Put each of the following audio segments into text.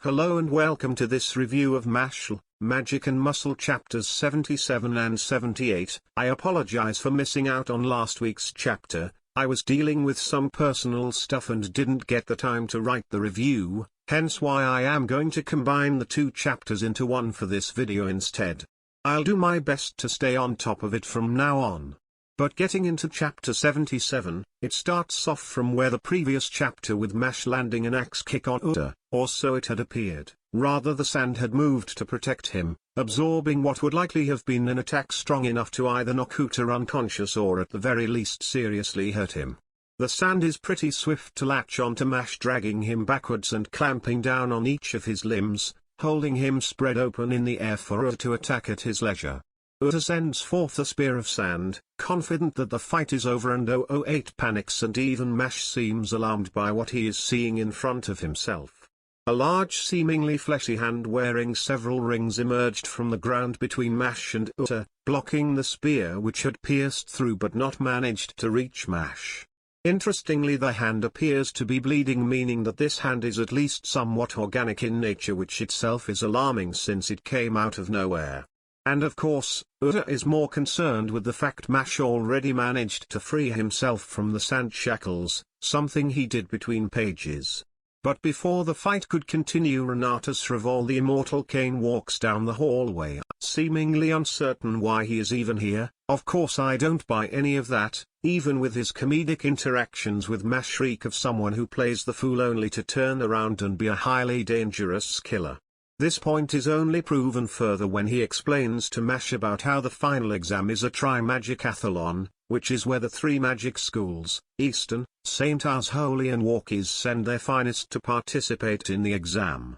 Hello and welcome to this review of Mashle, Magic and Muscle chapters 77 and 78. I apologize for missing out on last week's chapter. I was dealing with some personal stuff and didn't get the time to write the review, hence why I am going to combine the two chapters into one for this video instead. I'll do my best to stay on top of it from now on. But getting into chapter 77, it starts off from where the previous chapter with Mashle landing an axe kick on Uta, or so it had appeared. Rather, the sand had moved to protect him, absorbing what would likely have been an attack strong enough to either knock Uta unconscious or at the very least seriously hurt him. The sand is pretty swift to latch onto Mashle, dragging him backwards and clamping down on each of his limbs, holding him spread open in the air for Uta to attack at his leisure. Uta sends forth a spear of sand, confident that the fight is over, and 008 panics, and even Mashle seems alarmed by what he is seeing in front of himself. A large, seemingly fleshy hand wearing several rings emerged from the ground between Mashle and Uta, blocking the spear which had pierced through but not managed to reach Mashle. Interestingly, the hand appears to be bleeding, meaning that this hand is at least somewhat organic in nature, which itself is alarming since it came out of nowhere. And of course, Uta is more concerned with the fact Mashle already managed to free himself from the sand shackles, something he did between pages. But before the fight could continue, Renatus Raval, the immortal Kane, walks down the hallway, seemingly uncertain why he is even here. Of course I don't buy any of that. Even with his comedic interactions with Mashle, reek of someone who plays the fool only to turn around and be a highly dangerous killer. This point is only proven further when he explains to Mashle about how the final exam is a tri-magic-athlon, which is where the three magic schools, Eastern, St. Ars Holy and Walkies, send their finest to participate in the exam.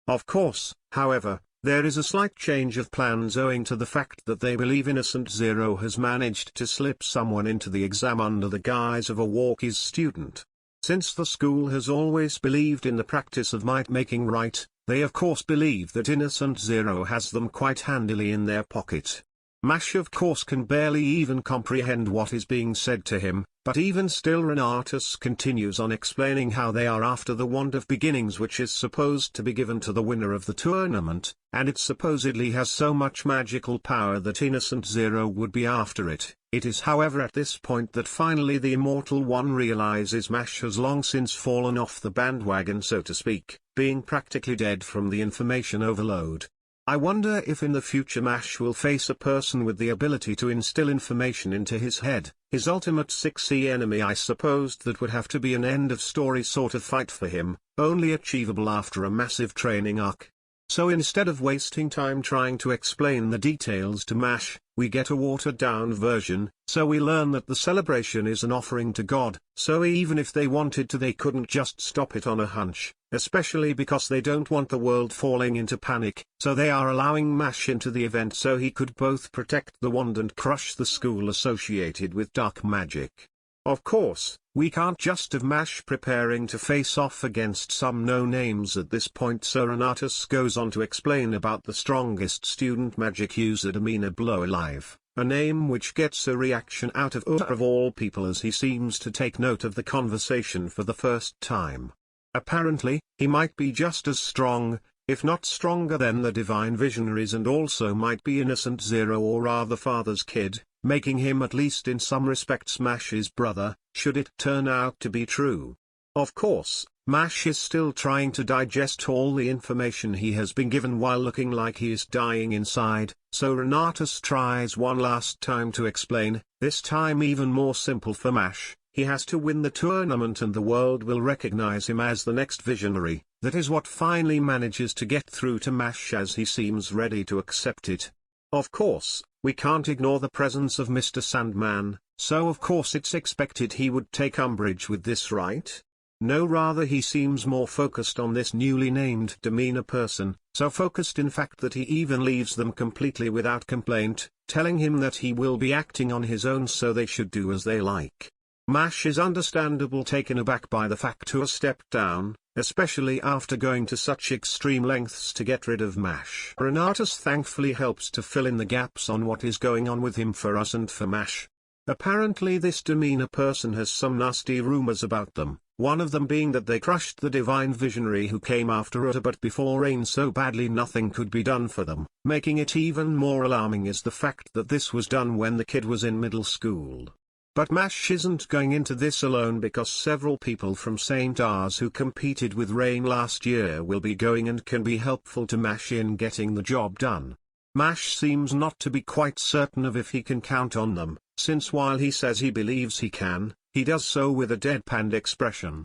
Of course, however, there is a slight change of plans owing to the fact that they believe Innocent Zero has managed to slip someone into the exam under the guise of a Walkies student. Since the school has always believed in the practice of might making right, they of course believe that Innocent Zero has them quite handily in their pocket. Mashle of course can barely even comprehend what is being said to him, but even still Renatus continues on explaining how they are after the Wand of Beginnings, which is supposed to be given to the winner of the tournament, and it supposedly has so much magical power that Innocent Zero would be after it. It is however at this point that finally the Immortal One realizes Mashle has long since fallen off the bandwagon, so to speak, being practically dead from the information overload. I wonder if in the future Mashle will face a person with the ability to instill information into his head, his ultimate 6E enemy. I suppose that would have to be an end-of-story sort of fight for him, only achievable after a massive training arc. So instead of wasting time trying to explain the details to Mashle, we get a watered-down version. So we learn that the celebration is an offering to God, so even if they wanted to they couldn't just stop it on a hunch, especially because they don't want the world falling into panic, so they are allowing Mashle into the event so he could both protect the wand and crush the school associated with dark magic. Of course, we can't just have Mashle preparing to face off against some no-names at this point, so Renatus goes on to explain about the strongest student magic user, Domina Blow Alive, a name which gets a reaction out of Uta of all people as he seems to take note of the conversation for the first time. Apparently, he might be just as strong, if not stronger than the Divine Visionaries, and also might be Innocent Zero, or rather Father's kid, making him at least in some respects Mashle's brother, should it turn out to be true. Of course, Mashle is still trying to digest all the information he has been given while looking like he is dying inside, so Renatus tries one last time to explain, this time even more simple for Mashle. He has to win the tournament and the world will recognize him as the next visionary. That is what finally manages to get through to Mashle, as he seems ready to accept it. Of course, we can't ignore the presence of Mr. Sandman, so of course it's expected he would take umbrage with this, right? No, rather he seems more focused on this newly named demeanor person, so focused in fact that he even leaves them completely without complaint, telling him that he will be acting on his own so they should do as they like. Mashle is understandable taken aback by the fact Uta stepped down, especially after going to such extreme lengths to get rid of Mashle. Renatus thankfully helps to fill in the gaps on what is going on with him for us and for Mashle. Apparently this demeanor person has some nasty rumors about them, one of them being that they crushed the divine visionary who came after Utter but before Rain so badly nothing could be done for them. Making it even more alarming is the fact that this was done when the kid was in middle school. But Mash isn't going into this alone because several people from St. R's who competed with Rain last year will be going and can be helpful to Mash in getting the job done. Mash seems not to be quite certain of if he can count on them, since while he says he believes he can, he does so with a deadpan expression.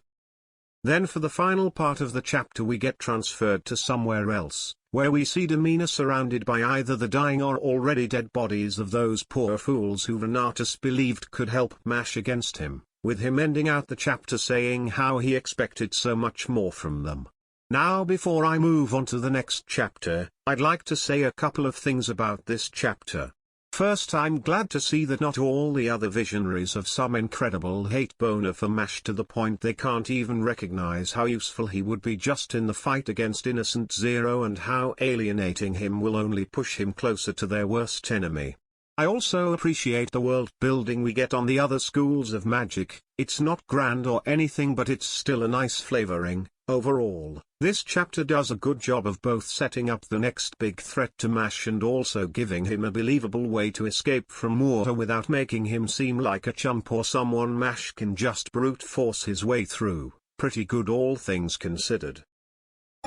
Then for the final part of the chapter we get transferred to somewhere else, where we see Domina surrounded by either the dying or already dead bodies of those poor fools who Renatus believed could help Mash against him, with him ending out the chapter saying how he expected so much more from them. Now before I move on to the next chapter, I'd like to say a couple of things about this chapter. First, I'm glad to see that not all the other visionaries have some incredible hate boner for Mash to the point they can't even recognize how useful he would be just in the fight against Innocent Zero and how alienating him will only push him closer to their worst enemy. I also appreciate the world building we get on the other schools of magic. It's not grand or anything but it's still a nice flavoring. Overall, this chapter does a good job of both setting up the next big threat to Mash and also giving him a believable way to escape from water without making him seem like a chump or someone Mash can just brute force his way through. Pretty good all things considered.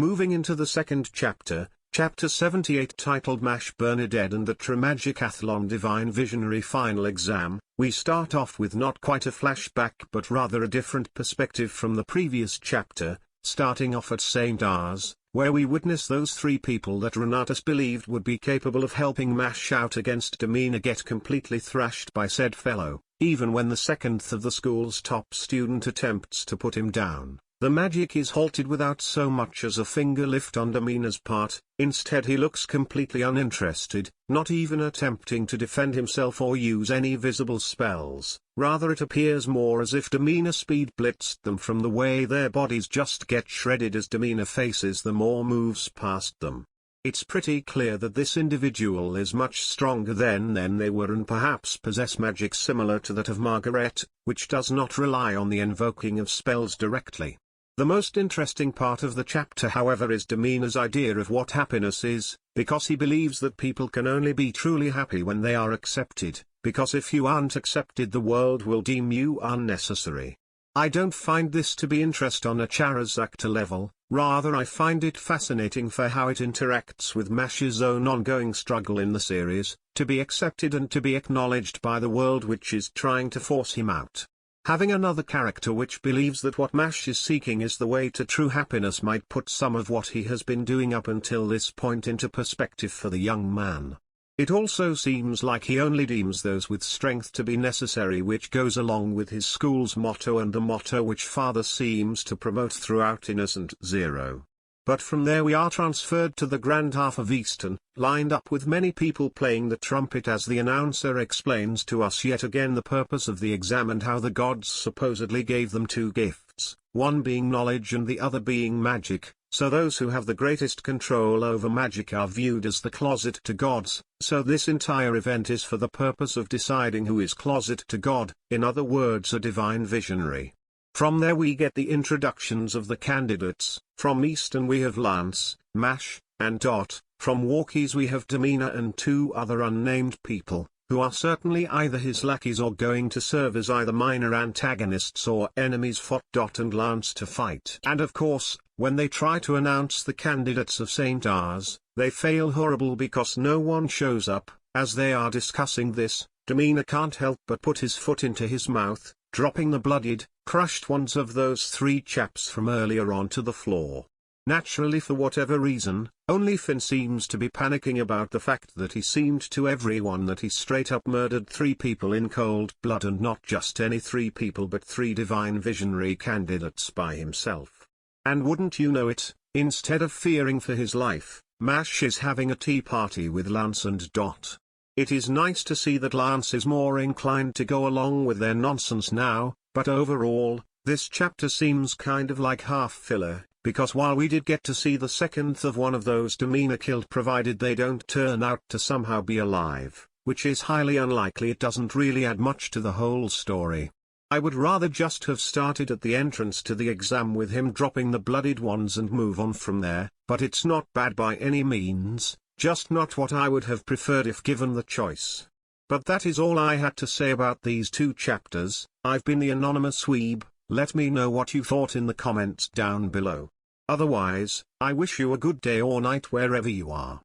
Moving into the second chapter, Chapter 78 titled Mash Bernadette and the Trimagicathlon Divine Visionary Final Exam, we start off with not quite a flashback but rather a different perspective from the previous chapter, starting off at St. R's, where we witness those three people that Renatus believed would be capable of helping Mash out against Domina get completely thrashed by said fellow, even when the second of the school's top student attempts to put him down. The magic is halted without so much as a finger lift on Domina's part. Instead he looks completely uninterested, not even attempting to defend himself or use any visible spells. Rather it appears more as if Domina speed blitzed them from the way their bodies just get shredded as Domina faces them or moves past them. It's pretty clear that this individual is much stronger than they were and perhaps possess magic similar to that of Margaret, which does not rely on the invoking of spells directly. The most interesting part of the chapter however is Domina's idea of what happiness is, because he believes that people can only be truly happy when they are accepted, because if you aren't accepted the world will deem you unnecessary. I don't find this to be interest on a Charizard level, rather I find it fascinating for how it interacts with Mash's own ongoing struggle in the series, to be accepted and to be acknowledged by the world which is trying to force him out. Having another character which believes that what Mash is seeking is the way to true happiness might put some of what he has been doing up until this point into perspective for the young man. It also seems like he only deems those with strength to be necessary, which goes along with his school's motto and the motto which Father seems to promote throughout Innocent Zero. But from there we are transferred to the grand half of Eastern, lined up with many people playing the trumpet as the announcer explains to us yet again the purpose of the exam and how the gods supposedly gave them two gifts, one being knowledge and the other being magic, so those who have the greatest control over magic are viewed as the closet to gods, so this entire event is for the purpose of deciding who is closet to God, in other words a divine visionary. From there we get the introductions of the candidates. From Eastern we have Lance, Mash, and Dot. From Walkies we have Domina and two other unnamed people, who are certainly either his lackeys or going to serve as either minor antagonists or enemies for Dot and Lance to fight. And of course, when they try to announce the candidates of St. R's, they fail horrible because no one shows up. As they are discussing this, Domina can't help but put his foot into his mouth, dropping the bloodied, crushed ones of those three chaps from earlier onto the floor. Naturally for whatever reason, only Finn seems to be panicking about the fact that he seemed to everyone that he straight up murdered three people in cold blood and not just any three people but three divine visionary candidates by himself. And wouldn't you know it, instead of fearing for his life, Mash is having a tea party with Lance and Dot. It is nice to see that Lance is more inclined to go along with their nonsense now, but overall, this chapter seems kind of like half filler, because while we did get to see the second of one of those Domina killed provided they don't turn out to somehow be alive, which is highly unlikely, it doesn't really add much to the whole story. I would rather just have started at the entrance to the exam with him dropping the bloodied ones and move on from there, but it's not bad by any means, just not what I would have preferred if given the choice. But that is all I had to say about these 2 chapters. I've been the Anonymous Weeb. Let me know what you thought in the comments down below. Otherwise, I wish you a good day or night wherever you are.